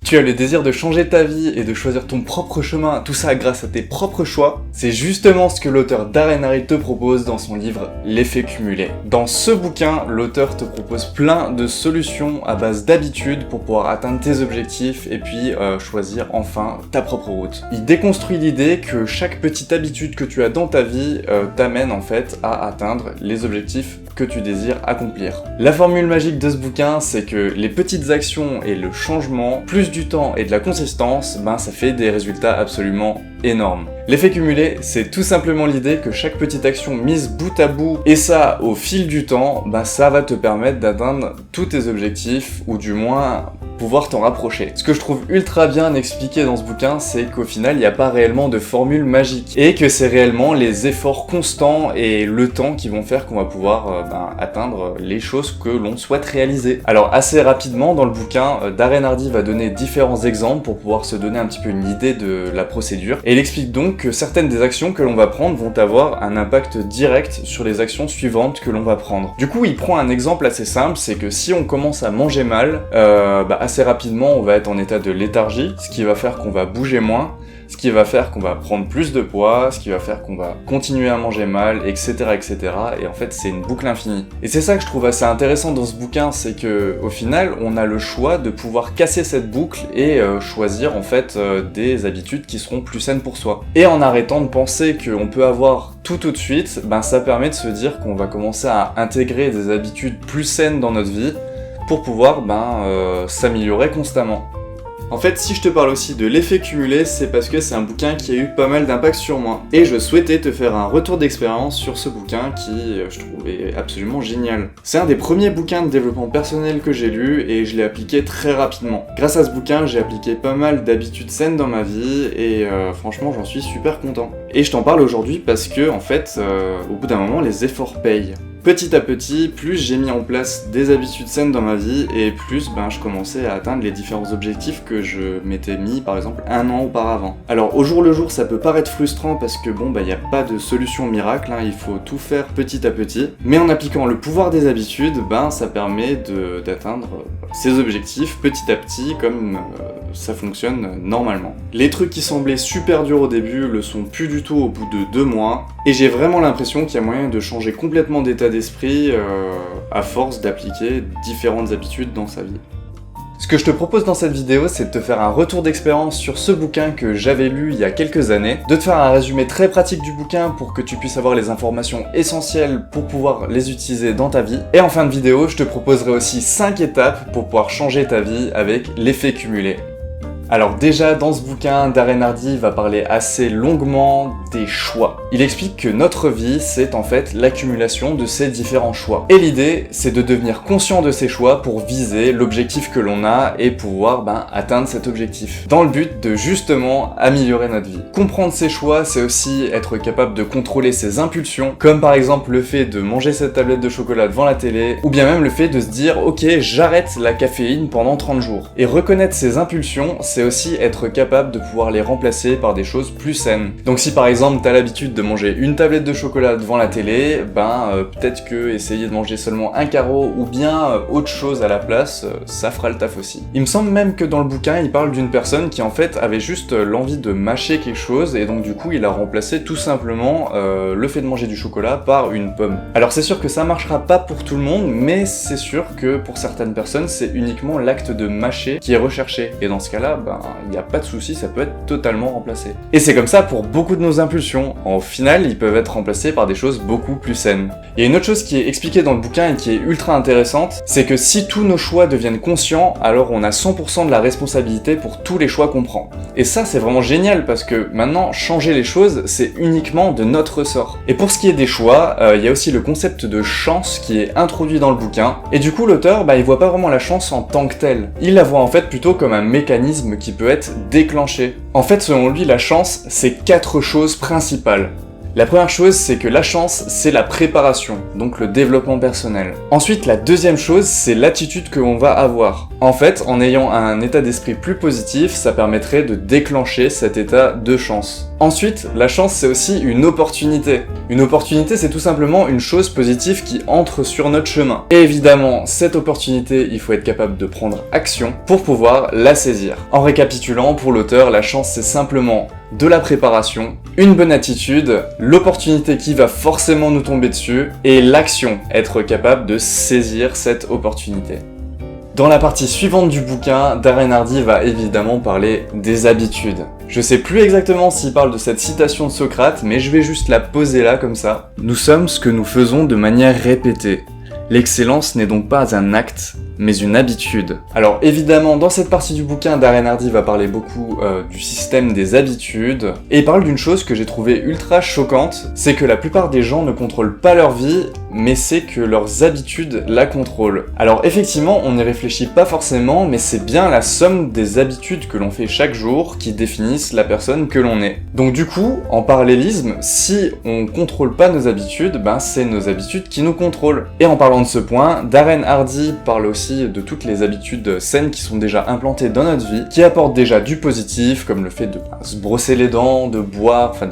Tu as le désir de changer ta vie et de choisir ton propre chemin, tout ça grâce à tes propres choix. C'est justement ce que l'auteur Darren Hardy te propose dans son livre L'effet cumulé. Dans ce bouquin, l'auteur te propose plein de solutions à base d'habitudes pour pouvoir atteindre tes objectifs et puis choisir enfin ta propre route. Il déconstruit l'idée que chaque petite habitude que tu as dans ta vie t'amène en fait à atteindre les objectifs que tu désires accomplir. La formule magique de ce bouquin, c'est que les petites actions et le changement, plus du temps et de la consistance, ça fait des résultats absolument énormes. L'effet cumulé, c'est tout simplement l'idée que chaque petite action mise bout à bout, et ça au fil du temps, ça va te permettre d'atteindre tous tes objectifs, ou du moins pouvoir t'en rapprocher. Ce que je trouve ultra bien expliqué dans ce bouquin, c'est qu'au final, il n'y a pas réellement de formule magique, et que c'est réellement les efforts constants et le temps qui vont faire qu'on va pouvoir atteindre les choses que l'on souhaite réaliser. Alors assez rapidement dans le bouquin, Darren Hardy va donner différents exemples pour pouvoir se donner un petit peu une idée de la procédure, et il explique donc que certaines des actions que l'on va prendre vont avoir un impact direct sur les actions suivantes que l'on va prendre. Du coup, il prend un exemple assez simple, c'est que si on commence à manger mal, assez rapidement on va être en état de léthargie, ce qui va faire qu'on va bouger moins, ce qui va faire qu'on va prendre plus de poids, ce qui va faire qu'on va continuer à manger mal, etc., etc. Et en fait, c'est une boucle infinie. Et c'est ça que je trouve assez intéressant dans ce bouquin, c'est que au final, on a le choix de pouvoir casser cette boucle et choisir en fait des habitudes qui seront plus saines pour soi. Et en arrêtant de penser qu'on peut avoir tout de suite, ça permet de se dire qu'on va commencer à intégrer des habitudes plus saines dans notre vie pour pouvoir s'améliorer constamment. En fait, si je te parle aussi de l'effet cumulé, c'est parce que c'est un bouquin qui a eu pas mal d'impact sur moi. Et je souhaitais te faire un retour d'expérience sur ce bouquin qui, je trouvais absolument génial. C'est un des premiers bouquins de développement personnel que j'ai lu et je l'ai appliqué très rapidement. Grâce à ce bouquin, j'ai appliqué pas mal d'habitudes saines dans ma vie et franchement, j'en suis super content. Et je t'en parle aujourd'hui parce que, en fait, au bout d'un moment, les efforts payent. Petit à petit, plus j'ai mis en place des habitudes saines dans ma vie et plus je commençais à atteindre les différents objectifs que je m'étais mis par exemple un an auparavant. Alors au jour le jour ça peut paraître frustrant parce que y a pas de solution miracle, il faut tout faire petit à petit, mais en appliquant le pouvoir des habitudes, ça permet d'atteindre ces objectifs petit à petit comme ça fonctionne normalement. Les trucs qui semblaient super durs au début le sont plus du tout au bout de 2 mois et j'ai vraiment l'impression qu'il y a moyen de changer complètement d'état d'esprit à force d'appliquer différentes habitudes dans sa vie. Ce que je te propose dans cette vidéo, c'est de te faire un retour d'expérience sur ce bouquin que j'avais lu il y a quelques années, de te faire un résumé très pratique du bouquin pour que tu puisses avoir les informations essentielles pour pouvoir les utiliser dans ta vie, et en fin de vidéo, je te proposerai aussi 5 étapes pour pouvoir changer ta vie avec l'effet cumulé. Alors déjà, dans ce bouquin, Darren Hardy va parler assez longuement des choix. Il explique que notre vie, c'est en fait l'accumulation de ces différents choix. Et l'idée, c'est de devenir conscient de ces choix pour viser l'objectif que l'on a et pouvoir atteindre cet objectif. Dans le but de justement améliorer notre vie. Comprendre ses choix, c'est aussi être capable de contrôler ses impulsions, comme par exemple le fait de manger cette tablette de chocolat devant la télé, ou bien même le fait de se dire « Ok, j'arrête la caféine pendant 30 jours ». Et reconnaître ses impulsions, c'est aussi être capable de pouvoir les remplacer par des choses plus saines. Donc si par exemple t'as l'habitude de manger une tablette de chocolat devant la télé, peut-être que essayer de manger seulement un carreau ou bien autre chose à la place, ça fera le taf aussi. Il me semble même que dans le bouquin, il parle d'une personne qui en fait avait juste l'envie de mâcher quelque chose et donc du coup il a remplacé tout simplement le fait de manger du chocolat par une pomme. Alors c'est sûr que ça marchera pas pour tout le monde, mais c'est sûr que pour certaines personnes, c'est uniquement l'acte de mâcher qui est recherché. Et dans ce cas-là, il n'y a pas de souci, ça peut être totalement remplacé. Et c'est comme ça pour beaucoup de nos impulsions. Au final, ils peuvent être remplacés par des choses beaucoup plus saines. Il y a une autre chose qui est expliquée dans le bouquin et qui est ultra intéressante, c'est que si tous nos choix deviennent conscients, alors on a 100% de la responsabilité pour tous les choix qu'on prend. Et ça, c'est vraiment génial parce que maintenant, changer les choses, c'est uniquement de notre ressort. Et pour ce qui est des choix, il y a aussi le concept de chance qui est introduit dans le bouquin. Et du coup, l'auteur, il voit pas vraiment la chance en tant que telle. Il la voit en fait plutôt comme un mécanisme qui peut être déclenché. En fait, selon lui, la chance, c'est 4 choses principales. La première chose, c'est que la chance, c'est la préparation, donc le développement personnel. Ensuite, la deuxième chose, c'est l'attitude que l'on va avoir. En fait, en ayant un état d'esprit plus positif, ça permettrait de déclencher cet état de chance. Ensuite, la chance, c'est aussi une opportunité. Une opportunité, c'est tout simplement une chose positive qui entre sur notre chemin. Et évidemment, cette opportunité, il faut être capable de prendre action pour pouvoir la saisir. En récapitulant, pour l'auteur, la chance, c'est simplement de la préparation, une bonne attitude, l'opportunité qui va forcément nous tomber dessus, et l'action, être capable de saisir cette opportunité. Dans la partie suivante du bouquin, Darren Hardy va évidemment parler des habitudes. Je sais plus exactement s'il parle de cette citation de Socrate, mais je vais juste la poser là comme ça. Nous sommes ce que nous faisons de manière répétée. L'excellence n'est donc pas un acte, mais une habitude. Alors évidemment, dans cette partie du bouquin, Darren Hardy va parler beaucoup du système des habitudes, et il parle d'une chose que j'ai trouvée ultra choquante, c'est que la plupart des gens ne contrôlent pas leur vie, mais c'est que leurs habitudes la contrôlent. Alors effectivement, on n'y réfléchit pas forcément, mais c'est bien la somme des habitudes que l'on fait chaque jour qui définissent la personne que l'on est. Donc du coup, en parallélisme, si on contrôle pas nos habitudes, ben c'est nos habitudes qui nous contrôlent. Et en parlant de ce point, Darren Hardy parle aussi de toutes les habitudes saines qui sont déjà implantées dans notre vie, qui apportent déjà du positif, comme le fait de se brosser les dents, de boire, enfin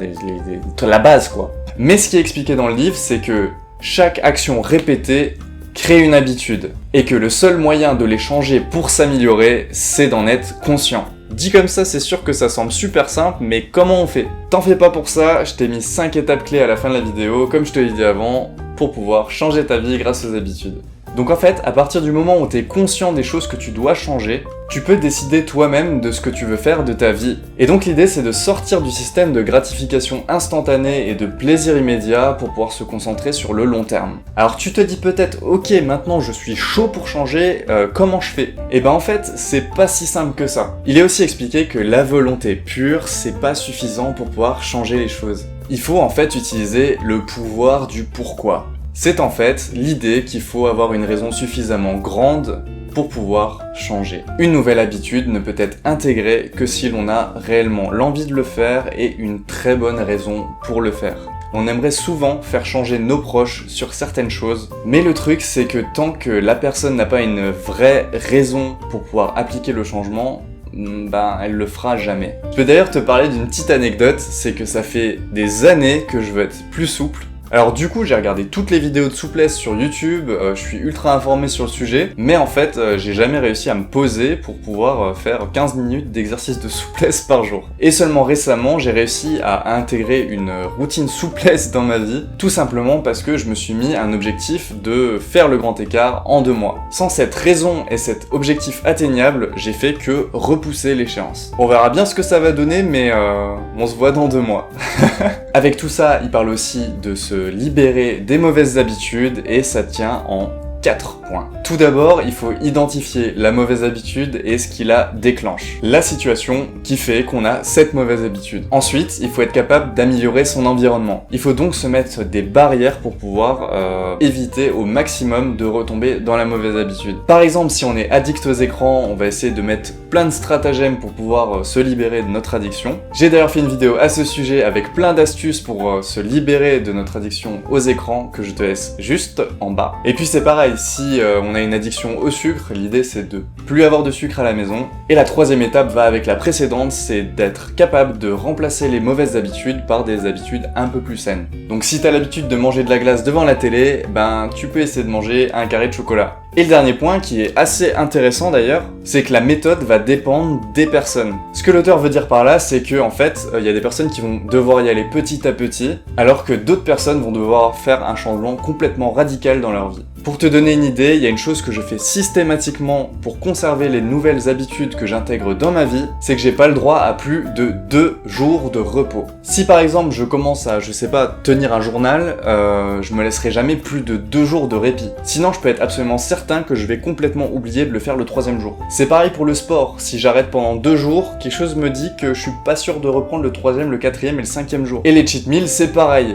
la base quoi. Mais ce qui est expliqué dans le livre, c'est que chaque action répétée crée une habitude, et que le seul moyen de les changer pour s'améliorer, c'est d'en être conscient. Dit comme ça, c'est sûr que ça semble super simple, mais comment on fait? T'en fais pas pour ça, je t'ai mis 5 étapes clés à la fin de la vidéo, comme je te l'ai dit avant, pour pouvoir changer ta vie grâce aux habitudes. Donc en fait, à partir du moment où tu es conscient des choses que tu dois changer, tu peux décider toi-même de ce que tu veux faire de ta vie. Et donc l'idée c'est de sortir du système de gratification instantanée et de plaisir immédiat pour pouvoir se concentrer sur le long terme. Alors tu te dis peut-être, ok maintenant je suis chaud pour changer, comment je fais? Et ben en fait, c'est pas si simple que ça. Il est aussi expliqué que la volonté pure, c'est pas suffisant pour pouvoir changer les choses. Il faut en fait utiliser le pouvoir du pourquoi. C'est en fait l'idée qu'il faut avoir une raison suffisamment grande pour pouvoir changer. Une nouvelle habitude ne peut être intégrée que si l'on a réellement l'envie de le faire et une très bonne raison pour le faire. On aimerait souvent faire changer nos proches sur certaines choses, mais le truc c'est que tant que la personne n'a pas une vraie raison pour pouvoir appliquer le changement, ben elle le fera jamais. Je peux d'ailleurs te parler d'une petite anecdote, c'est que ça fait des années que je veux être plus souple. Alors du coup j'ai regardé toutes les vidéos de souplesse sur YouTube, je suis ultra informé sur le sujet, mais en fait j'ai jamais réussi à me poser pour pouvoir faire 15 minutes d'exercice de souplesse par jour. Et seulement récemment j'ai réussi à intégrer une routine souplesse dans ma vie, tout simplement parce que je me suis mis un objectif de faire le grand écart en 2 mois. Sans cette raison et cet objectif atteignable, j'ai fait que repousser l'échéance. On verra bien ce que ça va donner, mais on se voit dans 2 mois. Avec tout ça, il parle aussi de se libérer des mauvaises habitudes et ça tient en 4 points. Tout d'abord, il faut identifier la mauvaise habitude et ce qui la déclenche. La situation qui fait qu'on a cette mauvaise habitude. Ensuite, il faut être capable d'améliorer son environnement. Il faut donc se mettre des barrières pour pouvoir éviter au maximum de retomber dans la mauvaise habitude. Par exemple, si on est addict aux écrans, on va essayer de mettre plein de stratagèmes pour pouvoir se libérer de notre addiction. J'ai d'ailleurs fait une vidéo à ce sujet avec plein d'astuces pour se libérer de notre addiction aux écrans que je te laisse juste en bas. Et puis c'est pareil, si on a une addiction au sucre, l'idée c'est de plus avoir de sucre à la maison. Et la troisième étape va avec la précédente, c'est d'être capable de remplacer les mauvaises habitudes par des habitudes un peu plus saines. Donc si t'as l'habitude de manger de la glace devant la télé, ben tu peux essayer de manger un carré de chocolat. Et le dernier point, qui est assez intéressant d'ailleurs, c'est que la méthode va dépendre des personnes. Ce que l'auteur veut dire par là, c'est que en fait, il y a des personnes qui vont devoir y aller petit à petit, alors que d'autres personnes vont devoir faire un changement complètement radical dans leur vie. Pour te donner une idée, il y a une chose que je fais systématiquement pour conserver les nouvelles habitudes que j'intègre dans ma vie, c'est que j'ai pas le droit à plus de 2 jours de repos. Si par exemple je commence à, je sais pas, tenir un journal, je me laisserai jamais plus de 2 jours de répit. Sinon je peux être absolument certain que je vais complètement oublier de le faire le 3e jour. C'est pareil pour le sport, si j'arrête pendant 2 jours, quelque chose me dit que je suis pas sûr de reprendre le 3e, le 4e et le 5e jour. Et les cheat meals c'est pareil,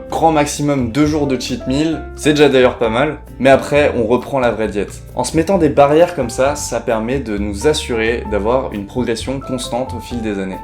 grand maximum 2 jours de cheat meal, c'est déjà d'ailleurs pas mal. Mais après, on reprend la vraie diète. En se mettant des barrières comme ça permet de nous assurer d'avoir une progression constante au fil des années.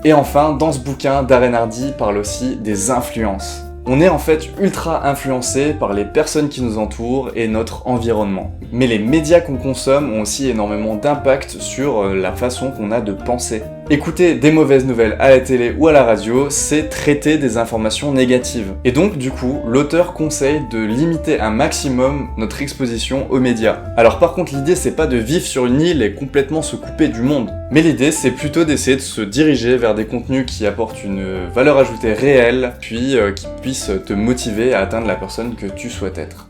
Et enfin, dans ce bouquin, Darren Hardy parle aussi des influences. On est en fait ultra influencé par les personnes qui nous entourent et notre environnement. Mais les médias qu'on consomme ont aussi énormément d'impact sur la façon qu'on a de penser. Écouter des mauvaises nouvelles à la télé ou à la radio, c'est traiter des informations négatives. Et donc, du coup, l'auteur conseille de limiter un maximum notre exposition aux médias. Alors par contre, l'idée c'est pas de vivre sur une île et complètement se couper du monde. Mais l'idée c'est plutôt d'essayer de se diriger vers des contenus qui apportent une valeur ajoutée réelle, puis qui puissent te motiver à atteindre la personne que tu souhaites être.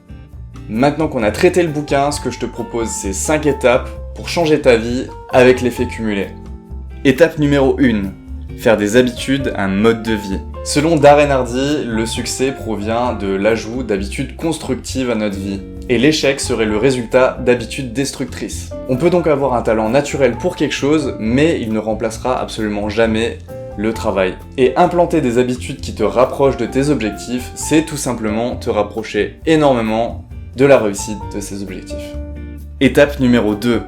Maintenant qu'on a traité le bouquin, ce que je te propose c'est 5 étapes pour changer ta vie avec l'effet cumulé. Étape numéro 1. Faire des habitudes un mode de vie. Selon Darren Hardy, le succès provient de l'ajout d'habitudes constructives à notre vie. Et l'échec serait le résultat d'habitudes destructrices. On peut donc avoir un talent naturel pour quelque chose, mais il ne remplacera absolument jamais le travail. Et implanter des habitudes qui te rapprochent de tes objectifs, c'est tout simplement te rapprocher énormément de la réussite de ces objectifs. Étape numéro 2.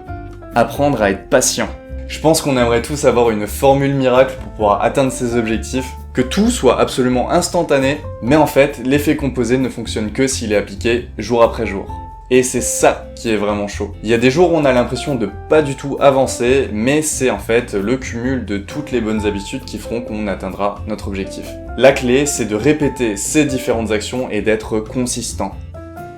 Apprendre à être patient. Je pense qu'on aimerait tous avoir une formule miracle pour pouvoir atteindre ses objectifs, que tout soit absolument instantané, mais en fait, l'effet composé ne fonctionne que s'il est appliqué jour après jour. Et c'est ça qui est vraiment chaud. Il y a des jours où on a l'impression de pas du tout avancer, mais c'est en fait le cumul de toutes les bonnes habitudes qui feront qu'on atteindra notre objectif. La clé, c'est de répéter ces différentes actions et d'être consistant.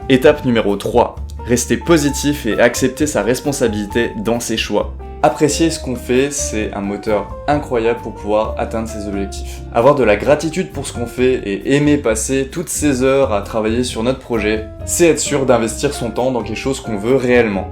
Étape numéro 3. Rester positif et accepter sa responsabilité dans ses choix. Apprécier ce qu'on fait, c'est un moteur incroyable pour pouvoir atteindre ses objectifs. Avoir de la gratitude pour ce qu'on fait et aimer passer toutes ces heures à travailler sur notre projet, c'est être sûr d'investir son temps dans quelque chose qu'on veut réellement.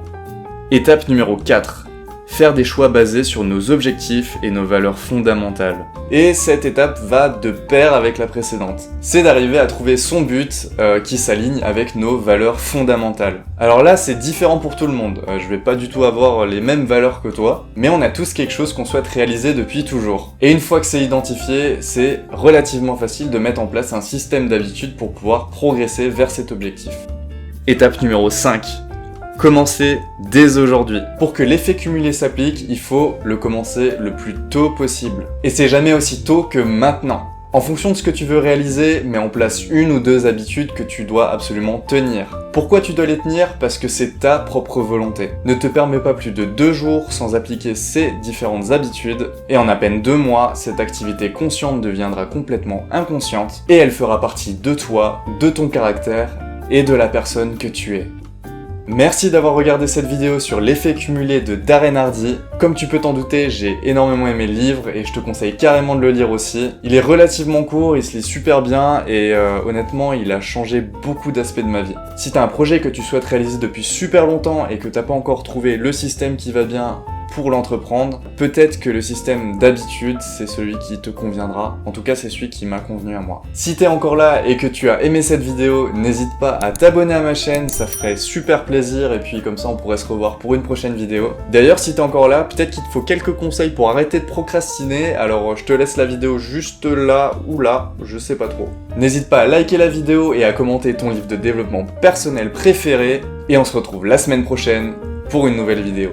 Étape numéro 4. Faire des choix basés sur nos objectifs et nos valeurs fondamentales. Et cette étape va de pair avec la précédente. C'est d'arriver à trouver son but qui s'aligne avec nos valeurs fondamentales. Alors là, c'est différent pour tout le monde. Je vais pas du tout avoir les mêmes valeurs que toi, mais on a tous quelque chose qu'on souhaite réaliser depuis toujours. Et une fois que c'est identifié, c'est relativement facile de mettre en place un système d'habitudes pour pouvoir progresser vers cet objectif. Étape numéro 5. Commencer dès aujourd'hui. Pour que l'effet cumulé s'applique, il faut le commencer le plus tôt possible. Et c'est jamais aussi tôt que maintenant. En fonction de ce que tu veux réaliser, mets en place 1 ou 2 habitudes que tu dois absolument tenir. Pourquoi tu dois les tenir ? Parce que c'est ta propre volonté. Ne te permets pas plus de 2 jours sans appliquer ces différentes habitudes, et en à peine 2 mois, cette activité consciente deviendra complètement inconsciente, et elle fera partie de toi, de ton caractère, et de la personne que tu es. Merci d'avoir regardé cette vidéo sur l'effet cumulé de Darren Hardy. Comme tu peux t'en douter, j'ai énormément aimé le livre et je te conseille carrément de le lire aussi. Il est relativement court, il se lit super bien et honnêtement, il a changé beaucoup d'aspects de ma vie. Si t'as un projet que tu souhaites réaliser depuis super longtemps et que t'as pas encore trouvé le système qui va bien pour l'entreprendre, peut-être que le système d'habitude, c'est celui qui te conviendra. En tout cas, c'est celui qui m'a convenu à moi. Si t'es encore là et que tu as aimé cette vidéo, n'hésite pas à t'abonner à ma chaîne, ça ferait super plaisir et puis comme ça on pourrait se revoir pour une prochaine vidéo. D'ailleurs, si t'es encore là, peut-être qu'il te faut quelques conseils pour arrêter de procrastiner, alors je te laisse la vidéo juste là ou là, je sais pas trop. N'hésite pas à liker la vidéo et à commenter ton livre de développement personnel préféré, et on se retrouve la semaine prochaine pour une nouvelle vidéo.